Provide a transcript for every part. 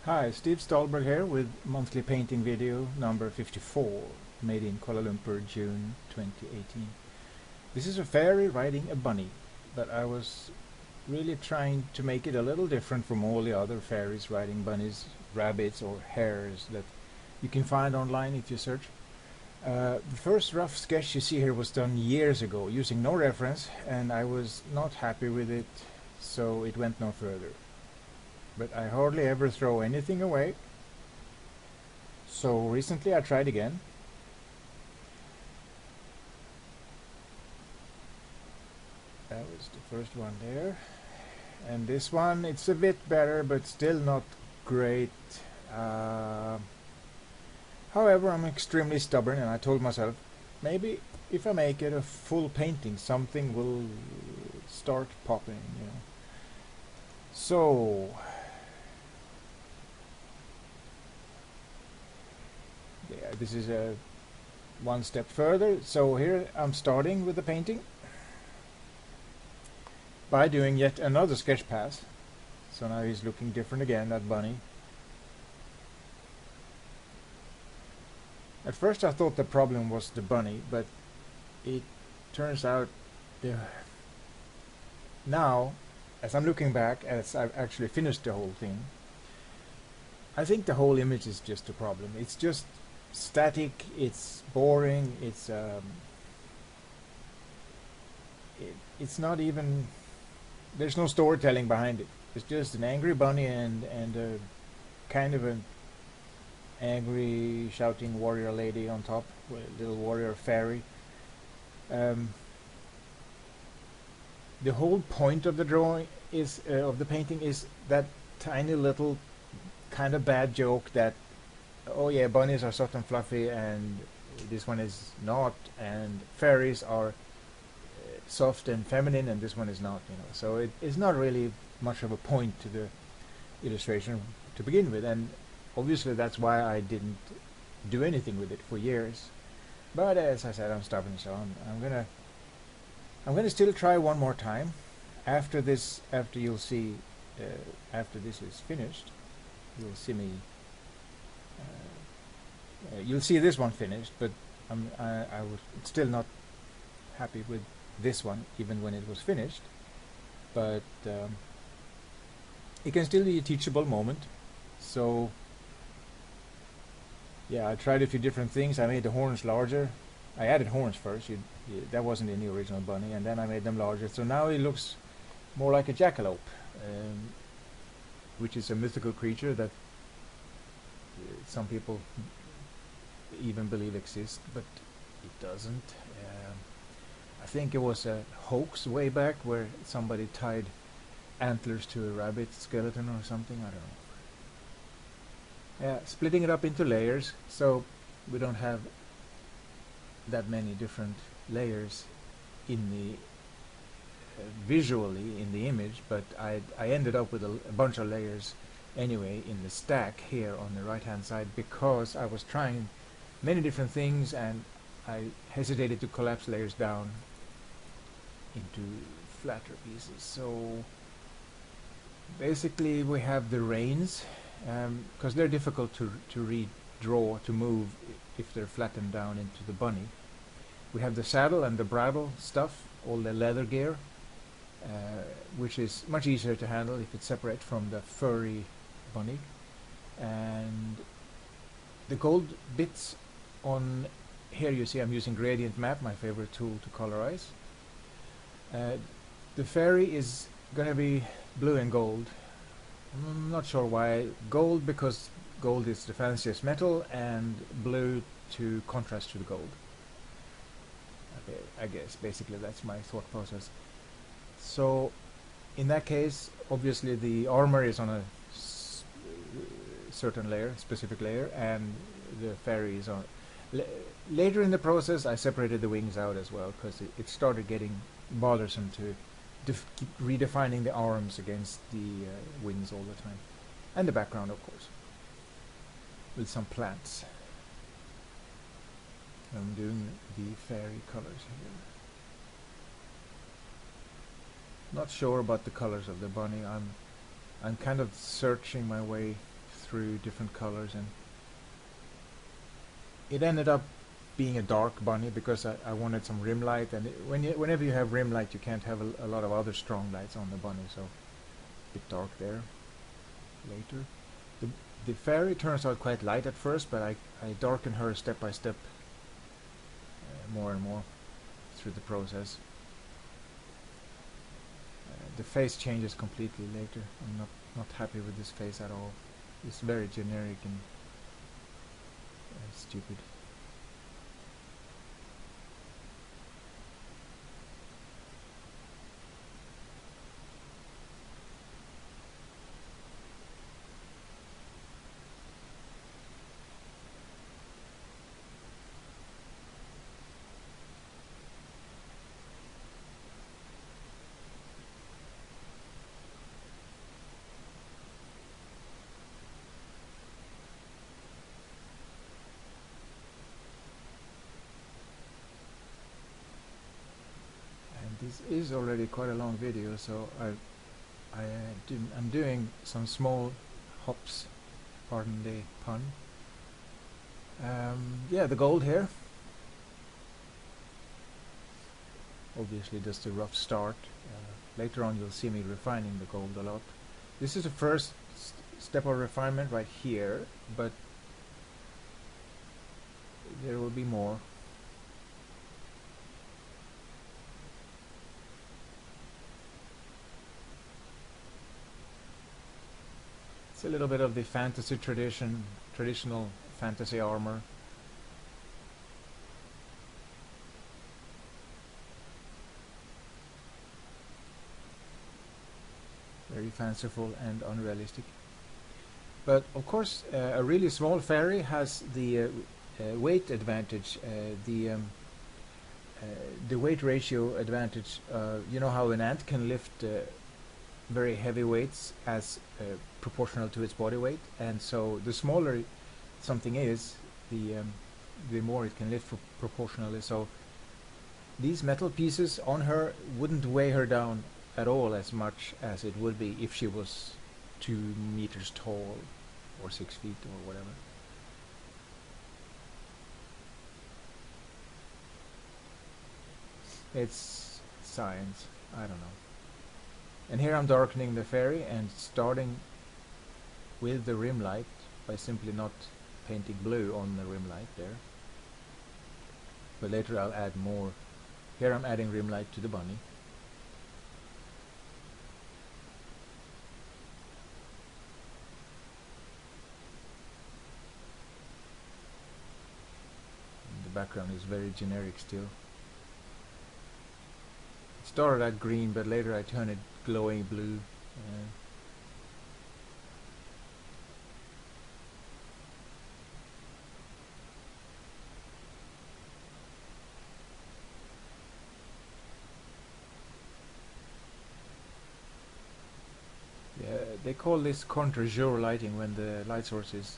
Hi, Steve Stolberg here with monthly painting video number 54, made in Kuala Lumpur, June 2018. This is a fairy riding a bunny, but I was really trying to make it a little different from all the other fairies riding bunnies, rabbits or hares that you can find online if you search. The first rough sketch you see here was done years ago using no reference, and I was not happy with it, so it went no further. But I hardly ever throw anything away. So recently I tried again. That was the first one there. And this one, it's a bit better, but still not great. However, I'm extremely stubborn, and I told myself, maybe if I make it a full painting, something will start popping, you know. So yeah, this is a one step further. So here I'm starting with the painting by doing yet another sketch pass. So now he's looking different again, that bunny. At first I thought the problem was the bunny, but it turns out now, as I'm looking back, as I've actually finished the whole thing, I think the whole image is just a problem. It's just static, it's boring, it's not even, there's no storytelling behind it. It's just an angry bunny and a kind of an angry shouting warrior lady on top, with a little warrior fairy. The whole point of the drawing is of the painting is that tiny little kind of bad joke that, oh yeah, bunnies are soft and fluffy and this one is not, and fairies are soft and feminine and this one is not, you know. So it is not really much of a point to the illustration to begin with, and obviously that's why I didn't do anything with it for years. But as I said, I'm stubborn, so I'm gonna still try one more time after this. After you'll see, after this is finished, you'll see me. You'll see this one finished, but I was still not happy with this one, even when it was finished. But it can still be a teachable moment. So yeah, I tried a few different things. I made the horns larger. I added horns first. That wasn't in the original bunny, and then I made them larger. So now it looks more like a jackalope, which is a mythical creature that some people even believe exists, but it doesn't. I think it was a hoax way back where somebody tied antlers to a rabbit skeleton or something. I don't know. Yeah, splitting it up into layers so we don't have that many different layers in the visually in the image, but I ended up with a bunch of layers anyway in the stack here on the right hand side, because I was trying many different things and I hesitated to collapse layers down into flatter pieces. So basically we have the reins, because they're difficult to redraw, to move if they're flattened down into the bunny. We have the saddle and the bridle stuff, all the leather gear, which is much easier to handle if it's separate from the furry bunny. And the gold bits on here, you see I'm using gradient map, my favorite tool to colorize. The fairy is gonna be blue and gold. I'm not sure why. Gold because gold is the fanciest metal, and blue to contrast to the gold. Okay, I guess basically that's my thought process. So in that case, obviously the armor is on a certain layer, specific layer, and the fairy is on. Later in the process I separated the wings out as well, because it started getting bothersome to keep redefining the arms against the wings all the time, and the background of course, with some plants. I'm doing the fairy colors here. Not sure about the colors of the bunny. I'm kind of searching my way through different colors, and it ended up being a dark bunny because I wanted some rim light, and whenever you have rim light you can't have a lot of other strong lights on the bunny, so a bit dark there. Later the fairy turns out quite light at first, but I darken her step by step, more and more through the process. The face changes completely later. I'm not happy with this face at all. It's very generic and stupid. This is already quite a long video, so I'm doing some small hops, pardon the pun. Yeah, the gold here. Obviously just a rough start. Later on you'll see me refining the gold a lot. This is the first step of refinement right here, but there will be more. It's a little bit of the fantasy traditional fantasy armor. Very fanciful and unrealistic. But of course, a really small fairy has the weight advantage, the weight ratio advantage. You know how an ant can lift very heavy weights as proportional to its body weight, and so the smaller something is, the more it can lift proportionally. So these metal pieces on her wouldn't weigh her down at all as much as it would be if she was 2 meters tall or 6 feet or whatever. It's science, I don't know. And here I'm darkening the fairy and starting with the rim light by simply not painting blue on the rim light there. But later I'll add more. Here I'm adding rim light to the bunny. And the background is very generic still. It started out green, but later I turned it glowing blue. Yeah, they call this contre-jour lighting when the light source is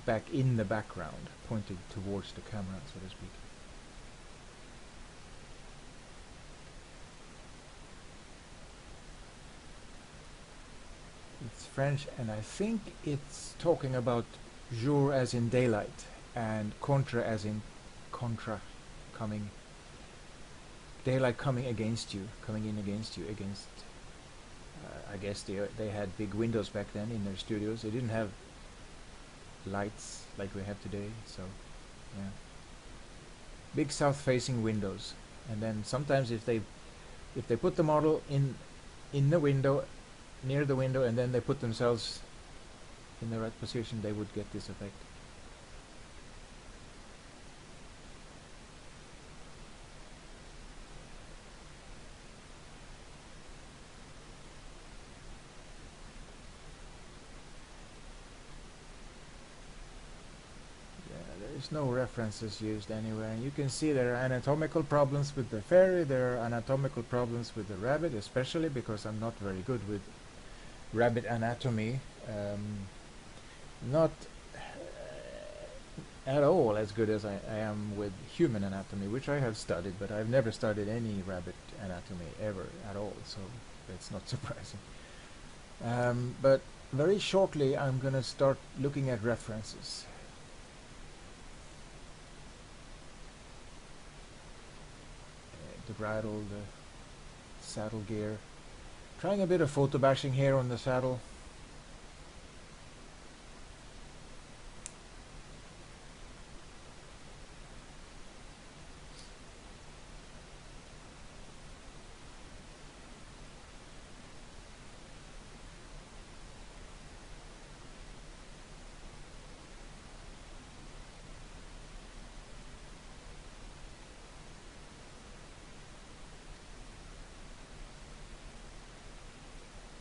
back in the background, pointed towards the camera, so to speak. It's French, and I think it's talking about jour as in daylight and contre as in contra, coming, daylight coming against you, coming in against you, against. I guess they had big windows back then in their studios. They didn't have lights like we have today, so yeah, big south-facing windows. And then sometimes if they put the model in the window, near the window, and then they put themselves in the right position, they would get this effect. There's no references used anywhere, and you can see there are anatomical problems with the fairy, there are anatomical problems with the rabbit, especially because I'm not very good with rabbit anatomy. Not at all as good as I am with human anatomy, which I have studied, but I've never studied any rabbit anatomy ever at all, so that's not surprising. But very shortly I'm gonna start looking at references. The bridle, the saddle gear. Trying a bit of photo bashing here on the saddle.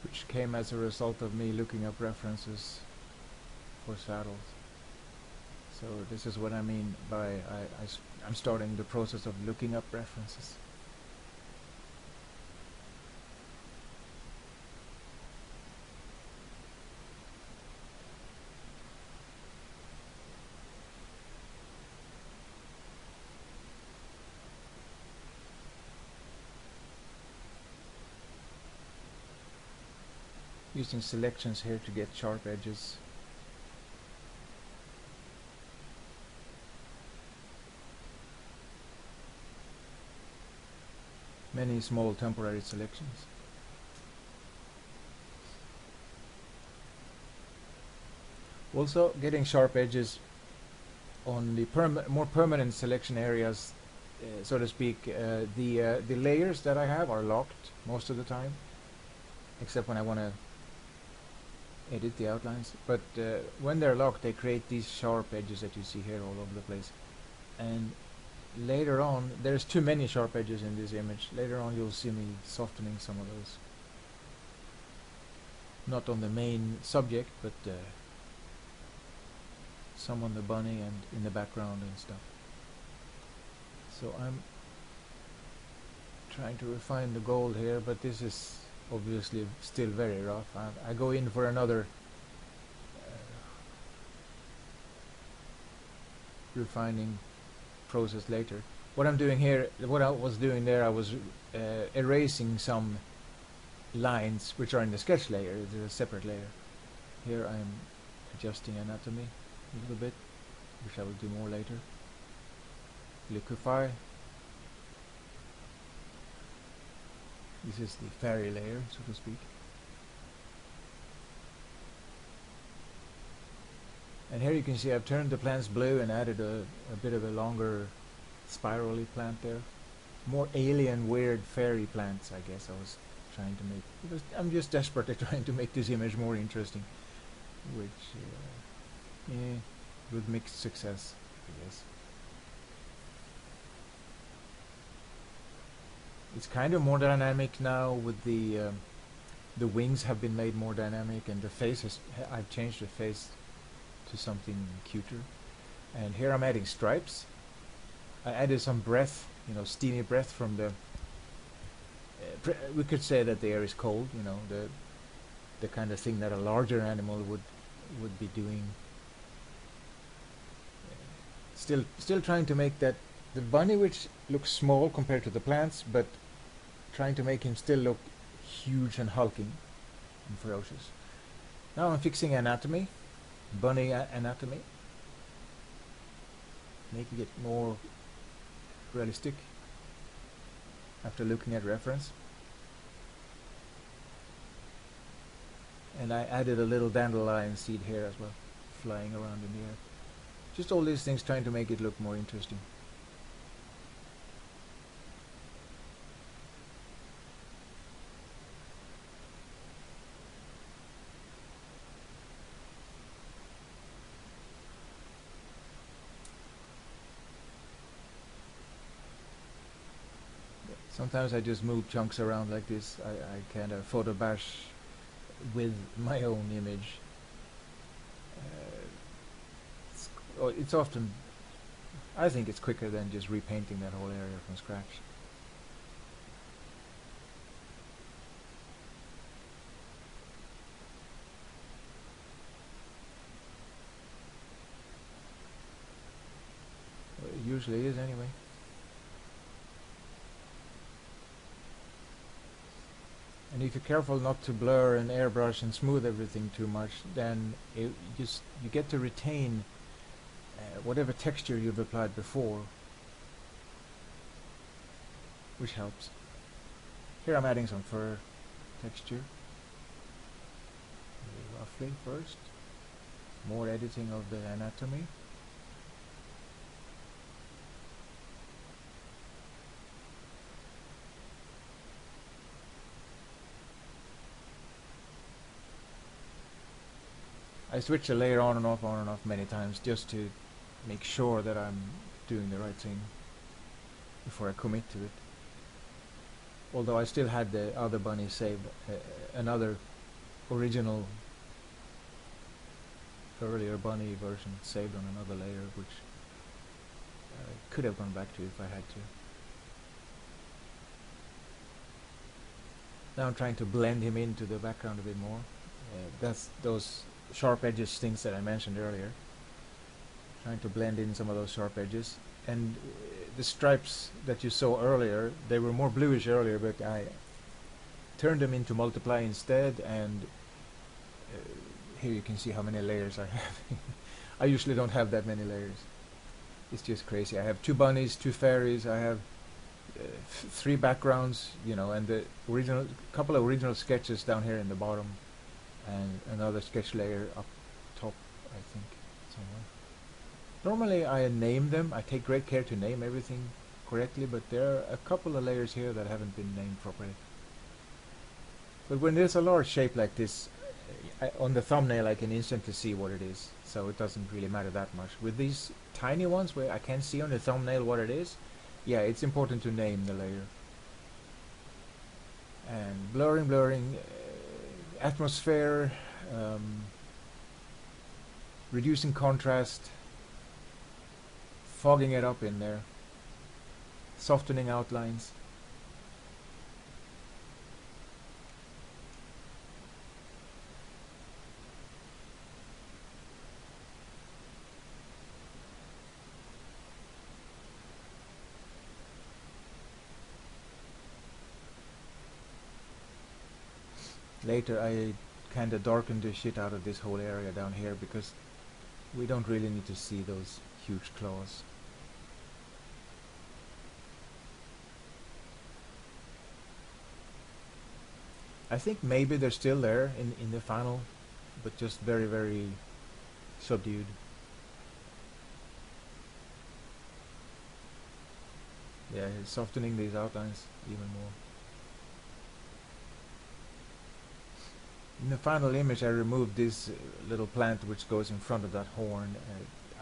Which came as a result of me looking up references for saddles. So this is what I mean by I'm starting the process of looking up references. Using selections here to get sharp edges. Many small temporary selections. Also getting sharp edges on the more permanent selection areas, so to speak. The layers that I have are locked most of the time, except when I want to edit the outlines. But when they're locked, they create these sharp edges that you see here all over the place. And later on, there's too many sharp edges in this image. Later on you'll see me softening some of those. Not on the main subject, but some on the bunny and in the background and stuff. So I'm trying to refine the gold here, but this is obviously still very rough. I go in for another refining process later. What I'm doing here, what I was doing there, I was erasing some lines which are in the sketch layer. It's a separate layer. Here I'm adjusting anatomy a little bit, which I will do more later. Liquify. This is the fairy layer, so to speak. And here you can see I've turned the plants blue and added a bit of a longer spirally plant there. More alien, weird fairy plants, I guess I was trying to make. Because I'm just desperately trying to make this image more interesting, which, yeah, with mixed success, I guess. It's kind of more dynamic now with the wings have been made more dynamic, and the face is, I've changed the face to something cuter. And here I'm adding stripes. I added some breath, you know, steamy breath from the we could say that the air is cold, you know, the kind of thing that a larger animal would be doing. Still trying to make that the bunny, which looks small compared to the plants, but trying to make him still look huge and hulking and ferocious. Now I'm fixing anatomy, bunny anatomy, making it more realistic after looking at reference. And I added a little dandelion seed here as well, flying around in the air. Just all these things trying to make it look more interesting. Sometimes I just move chunks around like this. I kind of photo bash with my own image. It's often, I think it's quicker than just repainting that whole area from scratch. Well, it usually is anyway. And And if you're careful not to blur and airbrush and smooth everything too much, then you get to retain whatever texture you've applied before, which helps. Here I'm adding some fur texture, roughly first. More editing of the anatomy. I switch the layer on and off many times just to make sure that I'm doing the right thing before I commit to it. Although I still had the other bunny saved, another original earlier bunny version saved on another layer, which I could have gone back to if I had to. Now I'm trying to blend him into the background a bit more. That's those sharp edges things that I mentioned earlier. Trying to blend in some of those sharp edges. And the stripes that you saw earlier, they were more bluish earlier, but I turned them into multiply instead, and here you can see how many layers I have. I usually don't have that many layers. It's just crazy. I have 2 bunnies, 2 fairies, I have 3 backgrounds, you know, and the original couple of original sketches down here in the bottom, and another sketch layer up top, I think, somewhere. Normally I name them. I take great care to name everything correctly, but there are a couple of layers here that haven't been named properly. But when there's a large shape like this, on the thumbnail I can instantly see what it is, so it doesn't really matter that much. With these tiny ones where I can't see on the thumbnail what it is, yeah, it's important to name the layer. And blurring, atmosphere, reducing contrast, fogging it up in there, softening outlines. Later I kinda darkened the shit out of this whole area down here because we don't really need to see those huge claws. I think maybe they're still there in the final, but just very, very subdued. Yeah, softening these outlines even more. In the final image I removed this little plant which goes in front of that horn.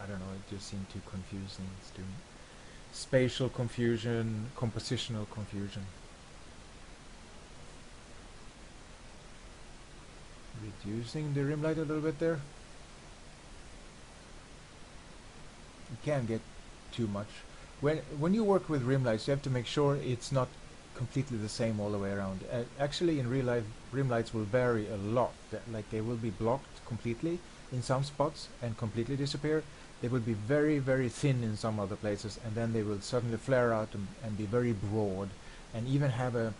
I don't know, it just seemed too confusing. It's too spatial confusion, compositional confusion. Reducing the rim light a little bit there. You can't get too much. When you work with rim lights, you have to make sure it's not completely the same all the way around. Actually, in real life, rim lights will vary a lot. Like they will be blocked completely in some spots and completely disappear. They will be very, very thin in some other places, and then they will suddenly flare out and be very broad, and even have a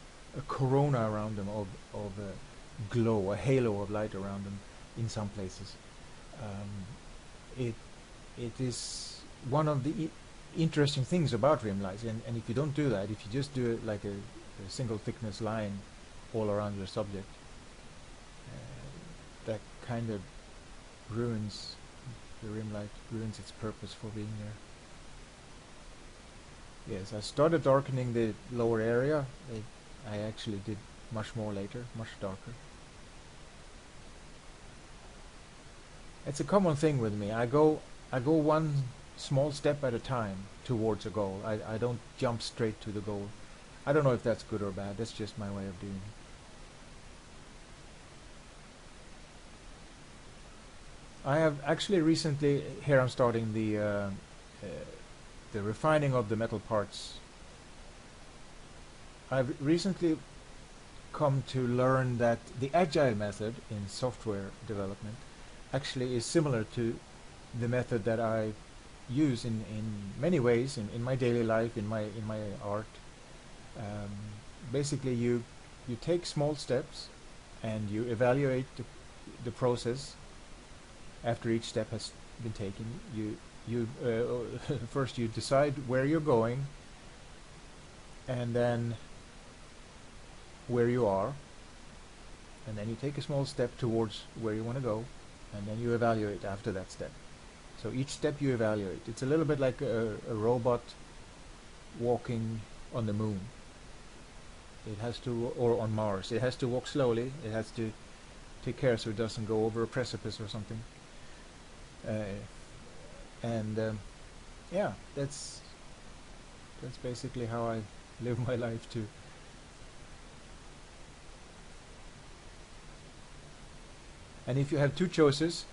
corona around them of glow, a halo of light around them in some places. It is one of the interesting things about rim lights, and if you don't do that, if you just do it like a single thickness line all around your subject, that kind of ruins the rim light, ruins its purpose for being there. Yes, I started darkening the lower area. I actually did much more later, much darker. It's a common thing with me. I go one small step at a time towards a goal. I don't jump straight to the goal. I don't know if that's good or bad. That's just my way of doing it. I have actually recently, here I'm starting the refining of the metal parts. I've recently come to learn that the agile method in software development actually is similar to the method that I use in many ways in my daily life, in my art. Basically you you take small steps and you evaluate the process after each step has been taken. You first you decide where you're going, and then where you are, and then you take a small step towards where you want to go, and then you evaluate after that step. So each step you evaluate. It's a little bit like a robot walking on the moon. It has to, or on Mars, it has to walk slowly. It has to take care so it doesn't go over a precipice or something. Yeah, that's basically how I live my life too. And if you have two choices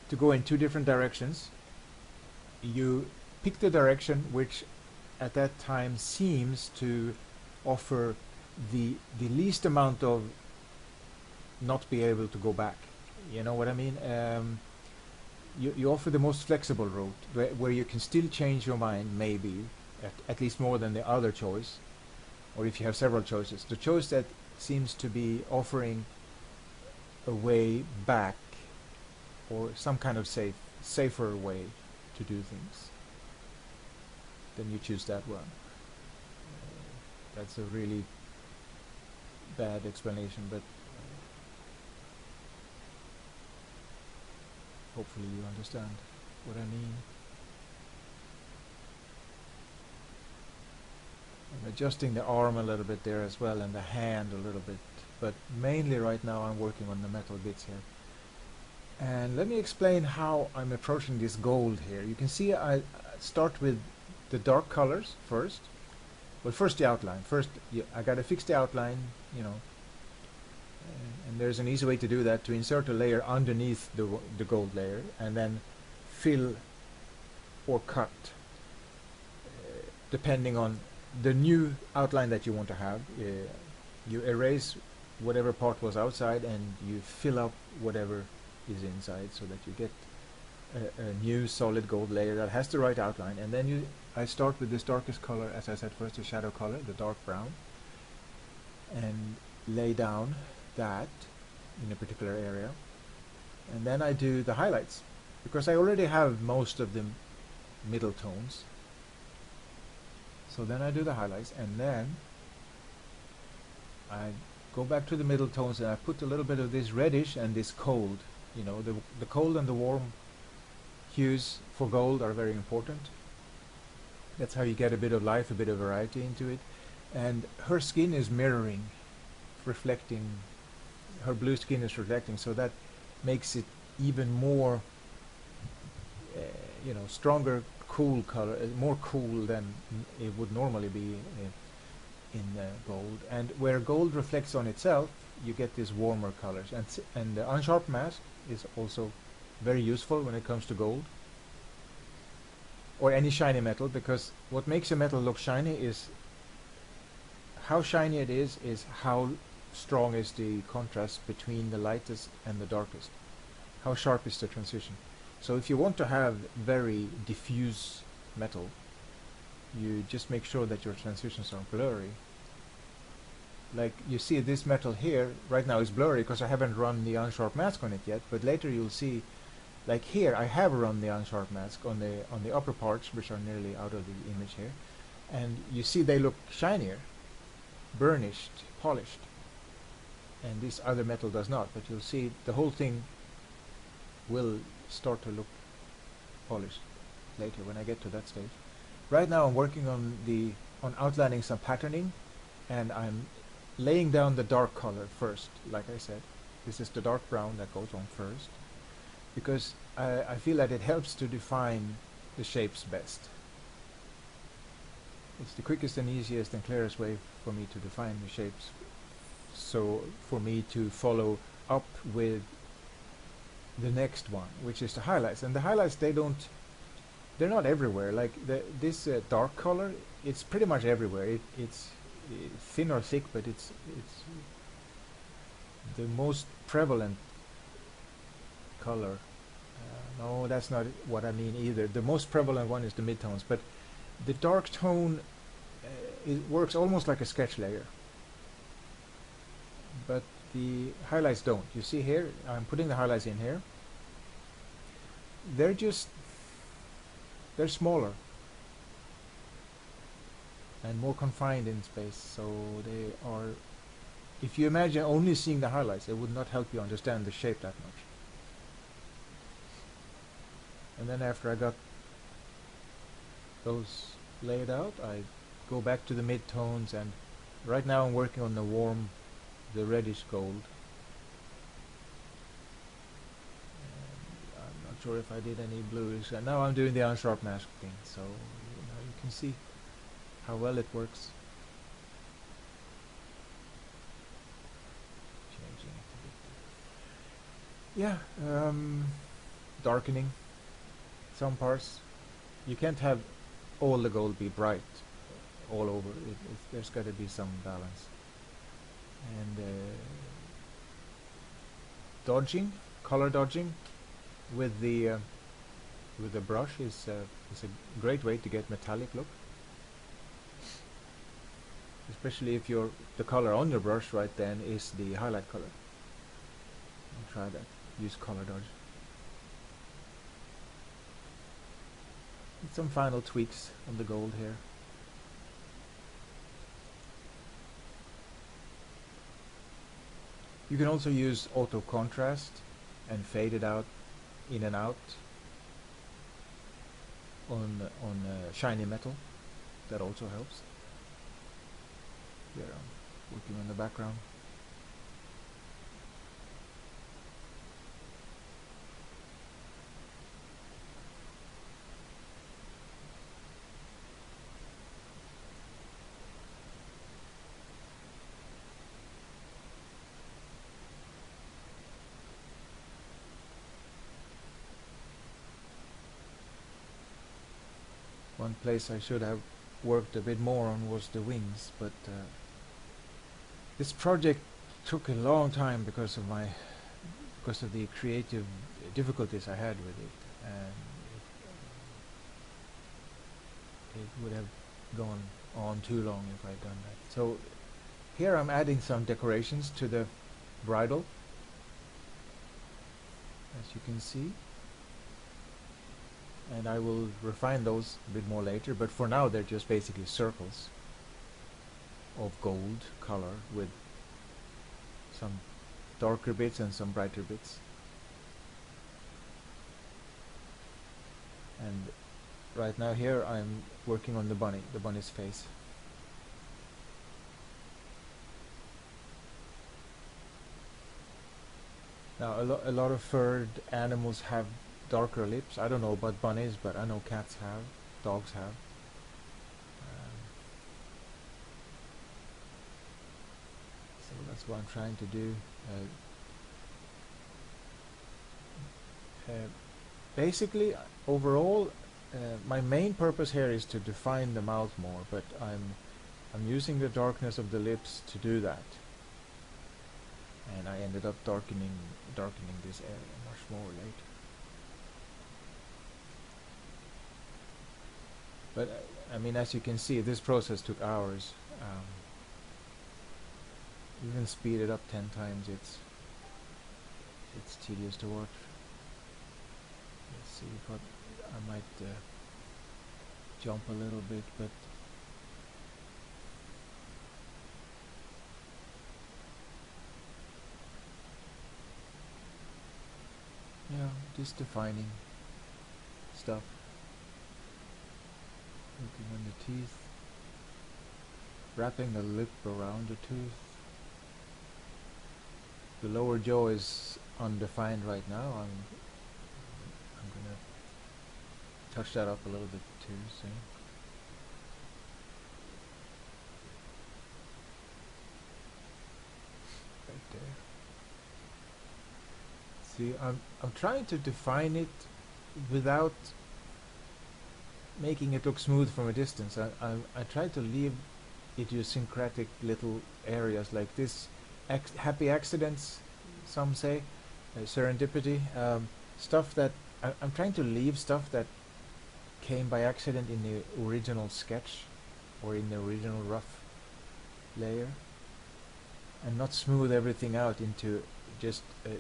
to go in two different directions, you pick the direction which at that time seems to offer the least amount of not be able to go back. You know what I mean? You offer the most flexible route where you can still change your mind, maybe at least more than the other choice, or if you have several choices, the choice that seems to be offering a way back, or some kind of safer way to do things, then you choose that one. That's a really bad explanation, but hopefully you understand what I mean. I'm adjusting the arm a little bit there as well, and the hand a little bit, but mainly right now I'm working on the metal bits here. And let me explain how I'm approaching this gold here. You can see I start with the dark colors first. Well, first the outline. First, I got to fix the outline, you know, and there's an easy way to do that, to insert a layer underneath the gold layer, and then fill or cut, depending on the new outline that you want to have. You erase whatever part was outside, and you fill up whatever is inside, so that you get a new solid gold layer that has the right outline. And then I start with this darkest color, as I said first, the shadow color, the dark brown, and lay down that in a particular area. And then I do the highlights, because I already have most of the middle tones. So then I do the highlights, and then I go back to the middle tones, and I put a little bit of this reddish and this cold. You know, the cold and the warm hues for gold are very important. That's how you get a bit of life, a bit of variety into it. And her skin is mirroring, reflecting, her blue skin is reflecting, so that makes it even more, you know, stronger, cool color, more cool than it would normally be in gold. And where gold reflects on itself, you get these warmer colors. And the unsharp mask is also very useful when it comes to gold or any shiny metal, because what makes a metal look shiny is how shiny it is how strong is the contrast between the lightest and the darkest, how sharp is the transition. So if you want to have very diffuse metal, you just make sure that your transitions are blurry. Like you see this metal here right now is blurry because I haven't run the unsharp mask on it yet, but later you'll see, like here I have run the unsharp mask on the upper parts, which are nearly out of the image here, and you see they look shinier, burnished, polished, and this other metal does not. But you'll see the whole thing will start to look polished later when I get to that stage. Right now I'm working on outlining some patterning, and I'm laying down the dark color first. Like I said, this is the dark brown that goes on first, because I feel that it helps to define the shapes best. It's the quickest and easiest and clearest way for me to define the shapes, so for me to follow up with the next one, which is the highlights. And the highlights, they're not everywhere. Like this dark color, it's pretty much everywhere. It's thin or thick, but it's the most prevalent color. No, that's not what I mean either. The most prevalent one is the midtones, but the dark tone it works almost like a sketch layer. but the highlights don't. You see here, I'm putting the highlights in here. They're smaller and more confined in space, so they are, if you imagine only seeing the highlights, it would not help you understand the shape that much. And then after I got those laid out, I go back to the mid-tones, and right now I'm working on the reddish gold. And I'm not sure if I did any bluish, and now I'm doing the unsharp masking, so you can see how well it works. Changing it a bit. Yeah, darkening some parts. You can't have all the gold be bright all over. There's got to be some balance. And color dodging with the brush is a great way to get metallic look. Especially if the color on your brush right then is the highlight color. I'll try that. Use color dodge. Some final tweaks on the gold here. You can also use auto contrast and fade it out, in and out on shiny metal. That also helps. Here I'm working on the background. One place I should have worked a bit more on was the wings, but this project took a long time because of the creative difficulties I had with it, and it would have gone on too long if I'd done that. So here I'm adding some decorations to the bridle, as you can see, and I will refine those a bit more later, but for now they're just basically circles of gold color with some darker bits and some brighter bits. And right now here I'm working on the bunny's face. Now a lot of furred animals have darker lips. I don't know about bunnies, but I know cats have, dogs have. So that's what I'm trying to do. Basically, overall, my main purpose here is to define the mouth more, but I'm using the darkness of the lips to do that. And I ended up darkening this area much more later. But I mean, as you can see, this process took hours. Even speed it up 10 times, it's tedious to watch. Let's see, but I might jump a little bit, but yeah, just defining stuff. Looking on the teeth, wrapping the lip around the tooth. The lower jaw is undefined right now. I'm gonna touch that up a little bit too soon. Right there. See, I'm trying to define it without making it look smooth from a distance. I try to leave idiosyncratic little areas like this. Happy accidents, some say, serendipity, stuff that I'm trying to leave stuff that came by accident in the original sketch or in the original rough layer. and not smooth everything out into just a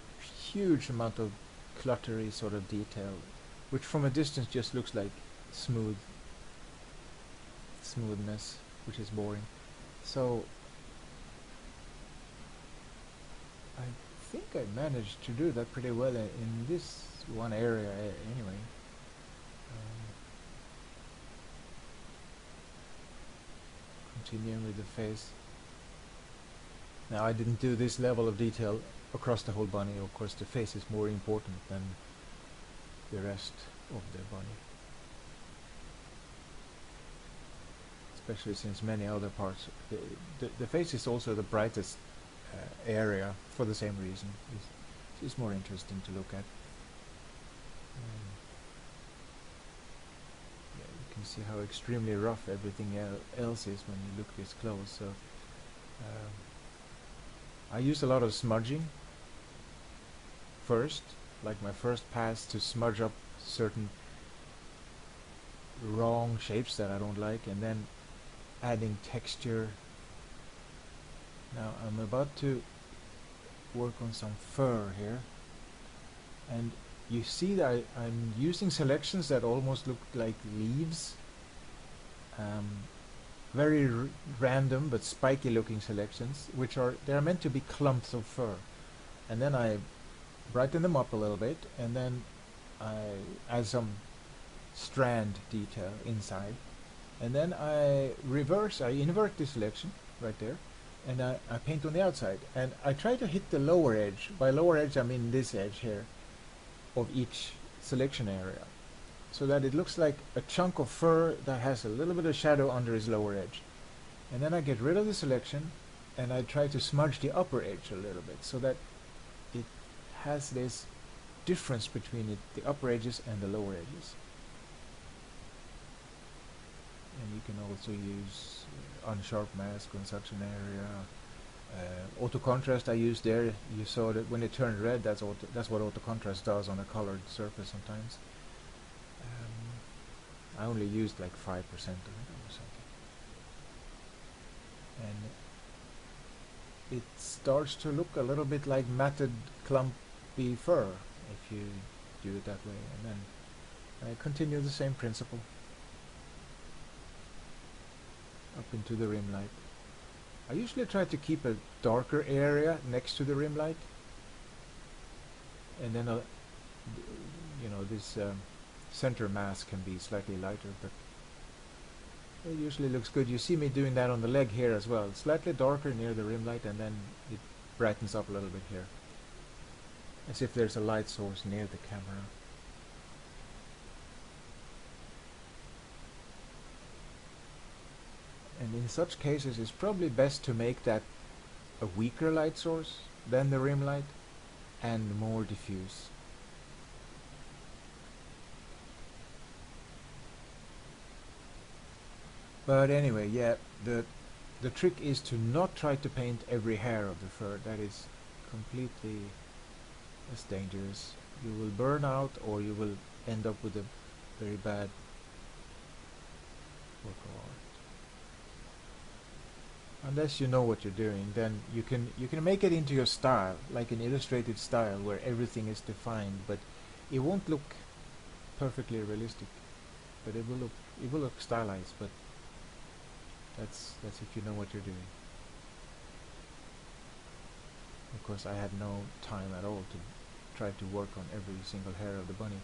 huge amount of cluttery sort of detail, which from a distance just looks like smoothness, which is boring. So I think I managed to do that pretty well in this one area anyway. Continuing with the face. Now I didn't do this level of detail across the whole bunny. Of course the face is more important than the rest of the bunny, especially since many other parts, the face is also the brightest area for the same reason. It's more interesting to look at. Yeah, you can see how extremely rough everything else is when you look this close. So I use a lot of smudging first, like my first pass, to smudge up certain wrong shapes that I don't like, and then adding texture. Now I'm about to work on some fur here, and you see that I'm using selections that almost look like leaves. Very random but spiky looking selections, which they're meant to be clumps of fur. And then I brighten them up a little bit, and then I add some strand detail inside, and then I invert the selection right there, and I paint on the outside, and I try to hit the lower edge. By lower edge I mean this edge here of each selection area, so that it looks like a chunk of fur that has a little bit of shadow under its lower edge. And then I get rid of the selection, and I try to smudge the upper edge a little bit, so that it has this difference between the upper edges and the lower edges. And you can also use unsharp mask on such an area. Auto contrast I used there. You saw that when it turned red, that's what auto contrast does on a colored surface sometimes. I only used like 5% of it or something. And it starts to look a little bit like matted, clumpy fur if you do it that way. And then I continue the same principle up into the rim light. I usually try to keep a darker area next to the rim light, and then this center mask can be slightly lighter, but it usually looks good. You see me doing that on the leg here as well. Slightly darker near the rim light, and then it brightens up a little bit here, as if there's a light source near the camera. And in such cases it's probably best to make that a weaker light source than the rim light and more diffuse. But anyway, yeah, the trick is to not try to paint every hair of the fur. That is completely dangerous. You will burn out, or you will end up with a very bad work of art. Unless you know what you're doing, then you can make it into your style, like an illustrated style where everything is defined, but it won't look perfectly realistic. But it will look stylized, but that's if you know what you're doing. Of course, I had no time at all to try to work on every single hair of the bunny.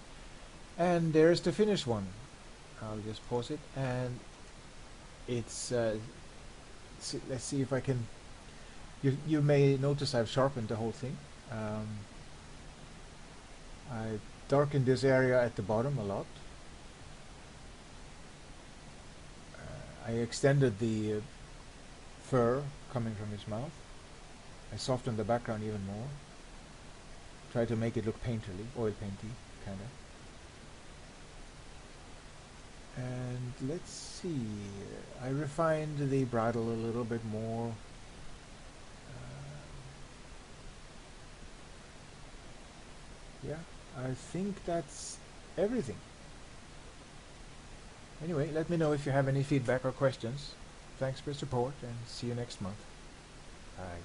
And there's the finished one. I'll just pause it, and it's let's see if I can. You may notice I've sharpened the whole thing. I darkened this area at the bottom a lot. I extended the fur coming from his mouth. I softened the background even more. Try to make it look painterly, oil painty, kinda. And let's see, I refined the bridle a little bit more. Yeah, I think that's everything. Anyway, let me know if you have any feedback or questions. Thanks for your support, and see you next month. Bye.